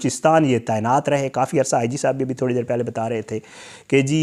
بلوچستان یہ تعینات رہے کافی عرصہ. آئی جی صاحب بھی تھوڑی دیر پہلے بتا رہے تھے کہ جی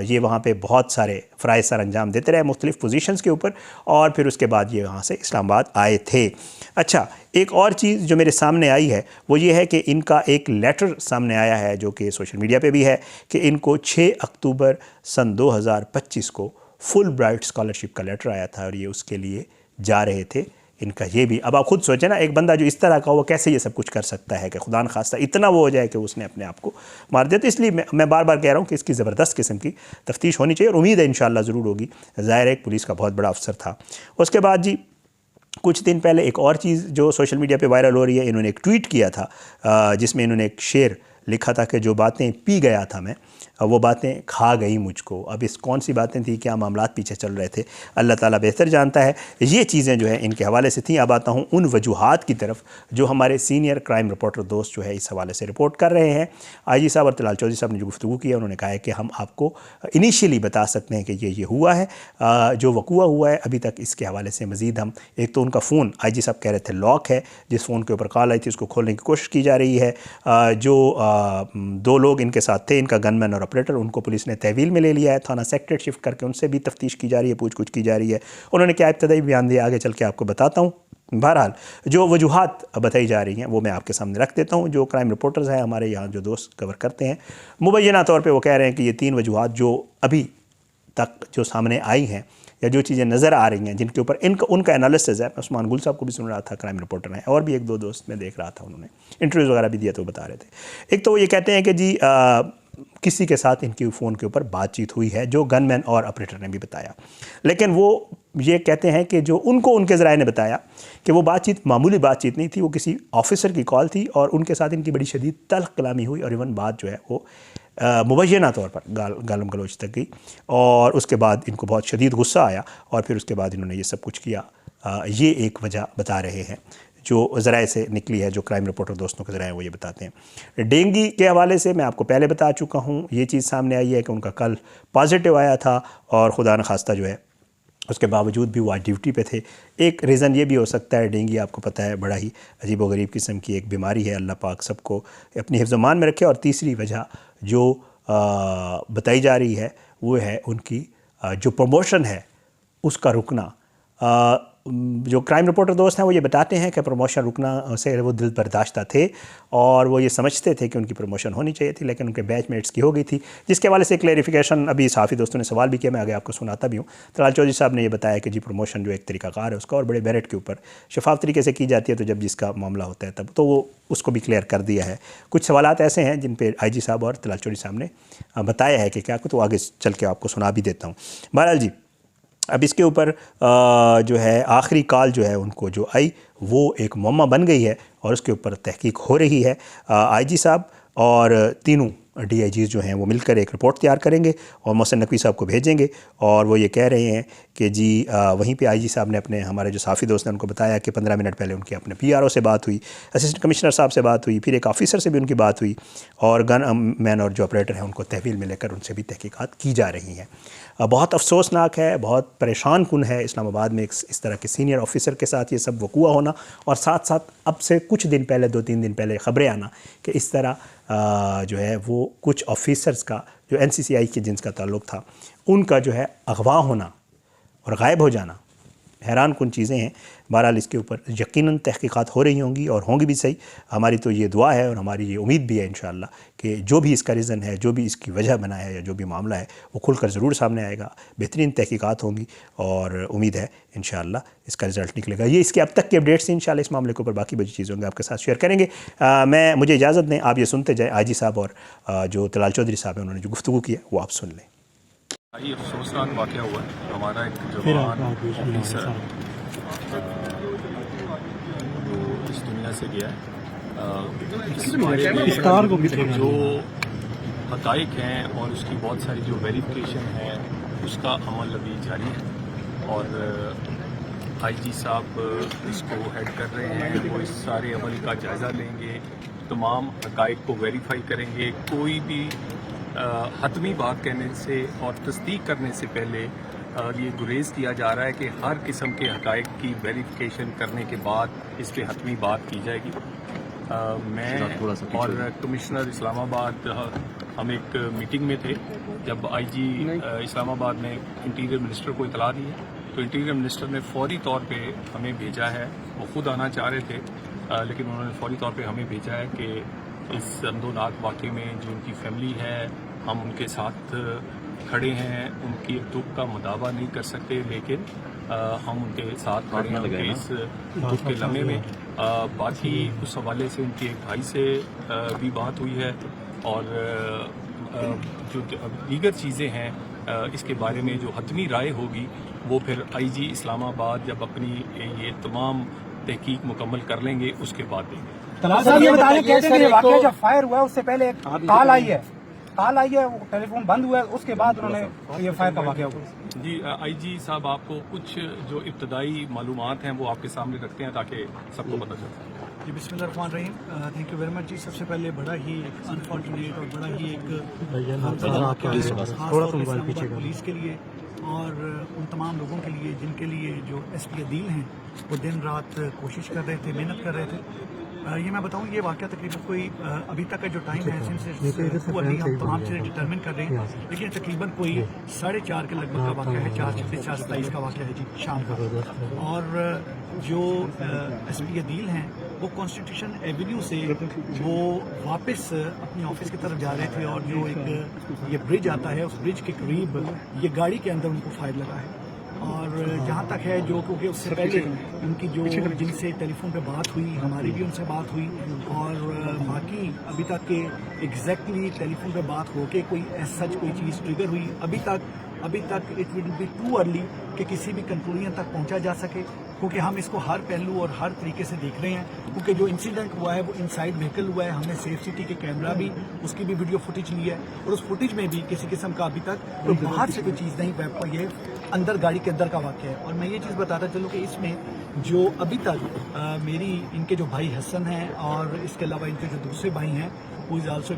یہ وہاں پہ بہت سارے فرائض سر انجام دیتے رہے مختلف پوزیشنز کے اوپر, اور پھر اس کے بعد یہ وہاں سے اسلام آباد آئے تھے. اچھا, ایک اور چیز جو میرے سامنے آئی ہے وہ یہ ہے کہ ان کا ایک لیٹر سامنے آیا ہے جو کہ سوشل میڈیا پہ بھی ہے کہ ان کو 6 اکتوبر سن 2025 کو فل برائٹ اسکالرشپ کا لیٹر آیا تھا, اور یہ اس کے لیے جا رہے تھے. ان کا یہ بھی, اب آپ خود سوچیں نا, ایک بندہ جو اس طرح کا وہ کیسے یہ سب کچھ کر سکتا ہے کہ خدا نخواستہ اتنا وہ ہو جائے کہ اس نے اپنے آپ کو مار دیا. تو اس لیے میں بار بار کہہ رہا ہوں کہ اس کی زبردست قسم کی تفتیش ہونی چاہیے, اور امید ہے انشاءاللہ ضرور ہوگی. ظاہر ہے ایک پولیس کا بہت بڑا افسر تھا. اس کے بعد جی کچھ دن پہلے ایک اور چیز جو سوشل میڈیا پہ وائرل ہو رہی ہے, انہوں نے ایک ٹویٹ کیا تھا جس میں انہوں نے ایک شعر لکھا تھا کہ جو باتیں پی گیا تھا میں وہ باتیں کھا گئی مجھ کو. اب اس کون سی باتیں تھیں, کیا معاملات پیچھے چل رہے تھے, اللہ تعالیٰ بہتر جانتا ہے. یہ چیزیں جو ہیں ان کے حوالے سے تھیں. اب آتا ہوں ان وجوہات کی طرف جو ہمارے سینئر کرائم رپورٹر دوست جو ہے اس حوالے سے رپورٹ کر رہے ہیں. آئی جی صاحب اور طلال چودھری صاحب نے جو گفتگو کی ہے, انہوں نے کہا ہے کہ ہم آپ کو انیشیلی بتا سکتے ہیں کہ یہ ہوا ہے, جو وقوع ہوا ہے. ابھی تک اس کے حوالے سے مزید ہم, ایک تو ان کا فون آئی جی صاحب کہہ رہے تھے لاک ہے, جس فون کے اوپر کال آئی تھی اس کو کھولنے کی کوشش کی جا رہی ہے. جو 2 لوگ ان کے ساتھ تھے, ان کا گن مین اور آپریٹر, ان کو پولیس نے تحویل میں لے لیا ہے, تھانہ سیکٹریٹ شفٹ کر کے ان سے بھی تفتیش کی جا رہی ہے, پوچھ گچھ کی جا رہی ہے. انہوں نے کیا ابتدائی بیان دیا آگے چل کے آپ کو بتاتا ہوں. بہرحال جو وجوہات بتائی جا رہی ہیں وہ میں آپ کے سامنے رکھ دیتا ہوں. جو کرائم رپورٹرز ہیں ہمارے یہاں جو دوست کور کرتے ہیں, مبینہ طور پہ وہ کہہ رہے ہیں کہ یہ 3 وجوہات جو ابھی تک جو سامنے آئی ہیں یا جو چیزیں نظر آ رہی ہیں جن کے اوپر ان کا انالیسز ہے. عثمان گل صاحب کو بھی سن رہا تھا, کرائم رپورٹر ہیں, اور بھی 1-2 دوست میں دیکھ رہا تھا, انہوں نے انٹرویوز وغیرہ بھی دیا تو بتا رہے تھے. ایک تو وہ یہ کہتے ہیں کہ جی کسی کے ساتھ ان کی فون کے اوپر بات چیت ہوئی ہے, جو گن مین اور آپریٹر نے بھی بتایا, لیکن وہ یہ کہتے ہیں کہ جو ان کو ان کے ذرائع نے بتایا کہ وہ بات چیت معمولی بات چیت نہیں تھی, وہ کسی آفیسر کی کال تھی اور ان کے ساتھ ان کی بڑی شدید تلخ کلامی ہوئی, اور ایون بات جو ہے وہ مبینہ طور پر گالم گلوچ تک گئی, اور اس کے بعد ان کو بہت شدید غصہ آیا, اور پھر اس کے بعد انہوں نے یہ سب کچھ کیا. یہ ایک وجہ بتا رہے ہیں جو ذرائع سے نکلی ہے, جو کرائم رپورٹر دوستوں کے ذرائع ہیں وہ یہ بتاتے ہیں. ڈینگی کے حوالے سے میں آپ کو پہلے بتا چکا ہوں, یہ چیز سامنے آئی ہے کہ ان کا کل پازیٹیو آیا تھا, اور خدا نخواستہ جو ہے اس کے باوجود بھی وہ آج ڈیوٹی پہ تھے. ایک ریزن یہ بھی ہو سکتا ہے, ڈینگی آپ کو پتہ ہے بڑا ہی عجیب و غریب قسم کی ایک بیماری ہے, اللہ پاک سب کو اپنی حفظ و امان میں رکھے. اور تیسری وجہ جو بتائی جا رہی ہے وہ ہے ان کی جو پروموشن ہے اس کا رکنا. جو کرائم رپورٹر دوست ہیں وہ یہ بتاتے ہیں کہ پروموشن رکنا سے وہ دل برداشتہ تھے, اور وہ یہ سمجھتے تھے کہ ان کی پروموشن ہونی چاہیے تھی, لیکن ان کے بیچ میٹس کی ہو گئی تھی, جس کے حوالے سے کلیریفیکیشن ابھی صحافی دوستوں نے سوال بھی کیا, میں آگے آپ کو سناتا بھی ہوں. طلال چودھری صاحب نے یہ بتایا کہ جی پروموشن جو ایک طریقہ کار ہے اس کا, اور بڑے میرٹ کے اوپر شفاف طریقے سے کی جاتی ہے, تو جب جس کا معاملہ ہوتا ہے تب تو وہ اس کو بھی کلیئر کر دیا ہے. کچھ سوالات ایسے ہیں جن پہ آئی جی صاحب اور طلال چودھری صاحب نے بتایا ہے کہ کیا, تو آگے چل کے آپ کو سنا بھی دیتا ہوں. بہرحال جی اب اس کے اوپر جو ہے آخری کال جو ہے ان کو جو آئی وہ ایک معمہ بن گئی ہے, اور اس کے اوپر تحقیق ہو رہی ہے. آئی جی صاحب اور تینوں ڈی آئی جیز جو ہیں وہ مل کر ایک رپورٹ تیار کریں گے اور محسن نقوی صاحب کو بھیجیں گے, اور وہ یہ کہہ رہے ہیں کہ جی وہیں پہ آئی جی صاحب نے اپنے ہمارے جو صحافی دوست ہیں ان کو بتایا کہ 15 منٹ پہلے ان کے اپنے پی آر او سے بات ہوئی, اسسٹنٹ کمشنر صاحب سے بات ہوئی, پھر ایک آفیسر سے بھی ان کی بات ہوئی, اور گن مین اور جو آپریٹر ہیں ان کو تحویل میں لے کر ان سے بھی تحقیقات کی جا رہی ہیں. بہت افسوسناک ہے, بہت پریشان کن ہے اسلام آباد میں اس طرح کے سینئر آفیسر کے ساتھ یہ سب وقوع ہونا, اور ساتھ ساتھ اب سے کچھ دن پہلے 2-3 دن پہلے خبریں آنا کہ اس طرح جو ہے وہ کچھ آفیسرز کا جو این سی سی آئی کے جنس کا تعلق تھا ان کا جو ہے اغوا ہونا اور غائب ہو جانا. حیران کن چیزیں ہیں. بہرحال اس کے اوپر یقیناً تحقیقات ہو رہی ہوں گی, اور ہوں گی بھی صحیح. ہماری تو یہ دعا ہے اور ہماری یہ امید بھی ہے انشاءاللہ کہ جو بھی اس کا ریزن ہے, جو بھی اس کی وجہ بنا ہے, یا جو بھی معاملہ ہے وہ کھل کر ضرور سامنے آئے گا. بہترین تحقیقات ہوں گی, اور امید ہے انشاءاللہ اس کا رزلٹ نکلے گا. یہ اس کے اب تک کے اپڈیٹس ہیں, انشاءاللہ اس معاملے کے اوپر باقی بڑی چیزیں ہوں گے آپ کے ساتھ شیئر کریں گے. مجھے اجازت دیں, آپ یہ سنتے جائیں آئی جی صاحب اور جو طلال چودھری صاحب ہیں انہوں نے جو گفتگو کی ہے وہ آپ سن لیں. یہ افسوسناک واقعہ ہوا ہے. ہمارا ایک جوان آفیسر وہ اس دنیا سے گیا ہے. اس بارے میں جو حقائق ہیں اور اس کی بہت ساری جو ویریفیکیشن ہے اس کا عمل ابھی جاری ہے, اور آئی جی صاحب اس کو ہیڈ کر رہے ہیں. وہ اس سارے عمل کا جائزہ لیں گے, تمام حقائق کو ویریفائی کریں گے. کوئی بھی حتمی بات کہنے سے اور تصدیق کرنے سے پہلے یہ گریز کیا جا رہا ہے کہ ہر قسم کے حقائق کی ویریفیکیشن کرنے کے بعد اس پہ حتمی بات کی جائے گی. میں اور کمشنر اسلام آباد ہم ایک میٹنگ میں تھے جب آئی جی اسلام آباد نے انٹیریئر منسٹر کو اطلاع دی ہے تو انٹیریئر منسٹر نے فوری طور پہ ہمیں بھیجا ہے. وہ خود آنا چاہ رہے تھے لیکن انہوں نے فوری طور پہ ہمیں بھیجا ہے کہ اس اندوناک واقعے میں جو ان کی فیملی ہے ہم ان کے ساتھ کھڑے ہیں. ان کی دکھ کا مداوع نہیں کر سکتے لیکن ہم ان کے ساتھ کھڑے ہیں ان کے اس دکھ کے لمحے میں. باقی اس حوالے سے ان کے ایک بھائی سے بھی بات ہوئی ہے اور جو دیگر چیزیں ہیں اس کے بارے میں جو حتمی رائے ہوگی وہ پھر آئی جی اسلام آباد جب اپنی یہ تمام تحقیق مکمل کر لیں گے اس کے بعد دیں گے. صاحب یہ بتائیں کہتے ہیں واقعہ جب فائر ہوا ہے اس سے پہلے ایک کال آئی ہے وہ ٹیلی فون بند ہوا ہے اس کے بعد انہوں نے یہ فائر کا واقعہ ہوا. جی آئی جی صاحب آپ کو کچھ جو ابتدائی معلومات ہیں وہ آپ کے سامنے رکھتے ہیں تاکہ سب کو پتہ چلے. جی بسم اللہ الرحمن الرحیم. تھینک یو ویری مچ جی. سب سے پہلے بڑا ہی انفارچونیٹ اور بڑا ہی ایک پولیس کے لیے اور ان تمام لوگوں کے لیے جن کے لیے جو ایس پی عدیل ہیں وہ دن رات کوشش کر رہے تھے, محنت کر رہے تھے. یہ میں بتاؤں یہ واقعہ تقریباً کوئی ابھی تک کا جو ٹائم ہے ابھی ہم تمام چیزیں ڈٹرمن کر رہے ہیں لیکن تقریباً کوئی 4:30 کے لگ بھگ کا واقعہ ہے, 4:27 کا واقعہ ہے جی شام کا. اور جو ایس پی عدیل ہیں وہ کانسٹیٹیوشن ایونیو سے وہ واپس اپنی آفس کی طرف جا رہے تھے اور جو ایک یہ برج آتا ہے اس برج کے قریب یہ گاڑی کے اندر ان کو فائر لگا ہے. اور جہاں تک ہے جو کیونکہ اس سے پہلے ان کی جو جن سے ٹیلی فون پہ بات ہوئی ہماری بھی ان سے بات ہوئی اور باقی ابھی تک کہ ایگزیکٹلی ٹیلی فون پہ بات ہو کے کوئی سچ کوئی چیز ٹریگر ہوئی ابھی تک it will be too early کہ کسی بھی کنکلوژن تک پہنچا جا سکے کیونکہ ہم اس کو ہر پہلو اور ہر طریقے سے دیکھ رہے ہیں. کیونکہ جو انسیڈنٹ ہوا ہے وہ انسائڈ وہیکل ہوا ہے. ہم نے سیف سٹی کے کیمرہ بھی اس کی بھی ویڈیو فوٹیج لی ہے اور اس فوٹیج میں بھی کسی قسم کا ابھی تک کوئی باہر سے کوئی چیز نہیں ویب پر یہ اندر گاڑی کے اندر کا واقعہ ہے. اور میں یہ چیز بتاتا چلوں کہ اس میں جو ابھی تک میری ان کے جو بھائی حسن ہیں اور اس کے علاوہ ان کے جو دوسرے بھائی ہیں وہ از آلسو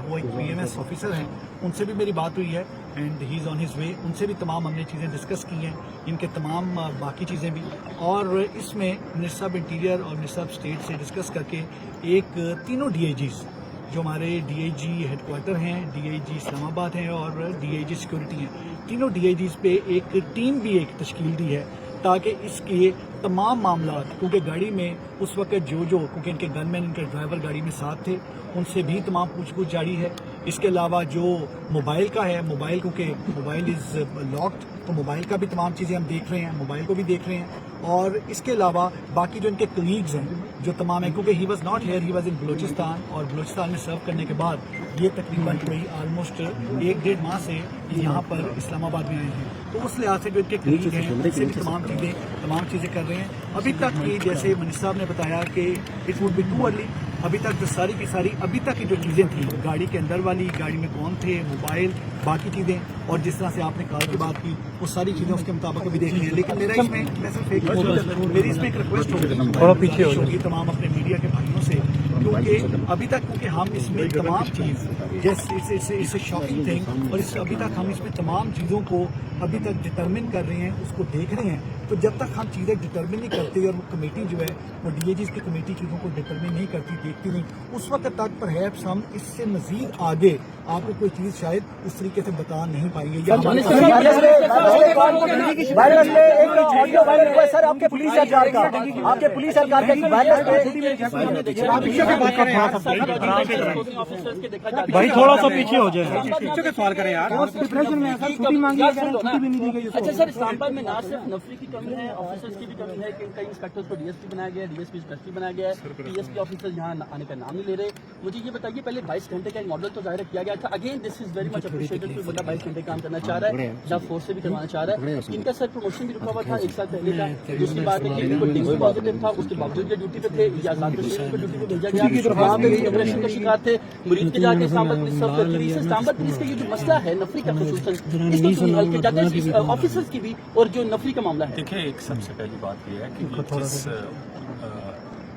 وہ ایک پی ایم ایس آفیسر ہیں, ان سے بھی میری بات ہوئی ہے and he is on his way. ان سے بھی تمام ہم نے چیزیں ڈسکس کی ہیں, ان کے تمام باقی چیزیں بھی. اور اس میں منسٹر صاحب انٹیریئر اور منسٹر صاحب اسٹیٹ سے ڈسکس کر کے ایک تینوں ڈی آئی جیز جو ہمارے D I G headquarter ہیں, D I G Islamabad ہیں اور ڈی آئی جی سیکورٹی ہیں, تینوں ڈی آئی جیز پہ ایک ٹیم بھی ایک تشکیل دی ہے تاکہ اس کے تمام معاملات کیونکہ گاڑی میں اس وقت جو کیونکہ ان کے گن مین ان کے ڈرائیور گاڑی میں ساتھ تھے ان سے بھی تمام پوچھ گچھ جاری ہے. اس کے علاوہ جو موبائل کا ہے موبائل کیونکہ موبائل از لاکڈ تو موبائل کا بھی تمام چیزیں ہم دیکھ رہے ہیں, موبائل کو بھی دیکھ رہے ہیں. اور اس کے علاوہ باقی جو ان کے کلیگز ہیں جو تمام ہیں کیونکہ he was not here, he was in Balochistan اور بلوچستان میں سرو کرنے کے بعد یہ تقریباً کوئی آلموسٹ 1-1.5 ماہ سے یہاں پر اسلام آباد میں آئے ہیں. تو اس لحاظ سے جو ان کے کلیگ ہیں ان سے بھی تمام چیزیں کر رہے ہیں. ابھی تک کی جیسے منسٹر صاحب نے بتایا کہ it would be too early, ابھی تک جو ساری کی ساری ابھی تک کی جو چیزیں تھیں گاڑی کے اندر والی, گاڑی میں کون تھے, موبائل, باقی چیزیں اور جس طرح سے آپ نے کار کی بات کی وہ ساری چیزیں اس کے مطابق ابھی دیکھ رہی ہیں. لیکن میرا اس میں صرف میری اس میں ایک ریکویسٹ ہوگی تمام اپنے میڈیا کے بھائیوں سے کیونکہ ابھی تک کیونکہ ہم اس میں تمام چیز جیسے شاکنگ تھنگ اور ابھی تک ہم اس میں تمام چیزوں کو ابھی تک ڈٹرمن کر رہے ہیں, اس کو دیکھ رہے ہیں. تو جب تک ہم چیزیں ڈٹرمن نہیں کرتے اور وہ کمیٹی جو ہے وہ ڈی اے جیز کی کمیٹی چیزوں کو ڈٹرمن نہیں کرتی, دیکھتی نہیں, اس وقت تک پرہیپس ہم اس سے مزید آگے آپ کو کوئی چیز شاید اس طریقے سے بتا نہیں پائیں گے. سر آپ کے پولیس اہلکار بھائی تھوڑا سا پیچھے ہو جائے سوال کریں یار. اچھا سر, اسلام آباد میں نہ صرف نفری کی کمی ہے, آفیسرز کی بھی کمی ہے کہ کئی انسپیکٹرز کو ڈی ایس پی بنایا گیا ہے, D S P S P بنایا گیا ہے, پی ایس پی آفیسر یہاں آنے کا نام نہیں لے رہے. مجھے یہ بتائیے پہلے 22 گھنٹے کا ایک ماڈل تو ظاہر کیا گیا تھا, again this is very much appreciated کہ بندہ 22 گھنٹے کام کرنا چاہ رہا ہے, جب فورس سے بھی کروانا چاہ رہا ہے. ان کا سر پروموشن بھی رکا ہوا تھا 1 سال پہلے کا. دوسری بات ہے کہ ان کو ڈگری پازیٹیو تھا, اس کے باوجود یہ ڈیوٹی پہ تھے یا آزاد کشمیر کو ڈیوٹی پہ بھیجا گیا, وہاں پہ بھی اپریشن کا شکار تھے. مرید کے جا کے اسلام آباد پولیس اسلام آباد پولیس کا یہ جو مسئلہ ہے نفری کا خصوصاً اس کو حل کیا جاتا ہے آفیسرز کی بھی اور جو نفری کا معاملہ ہے. دیکھیں ایک سب سے پہلی بات یہ ہے کہ جس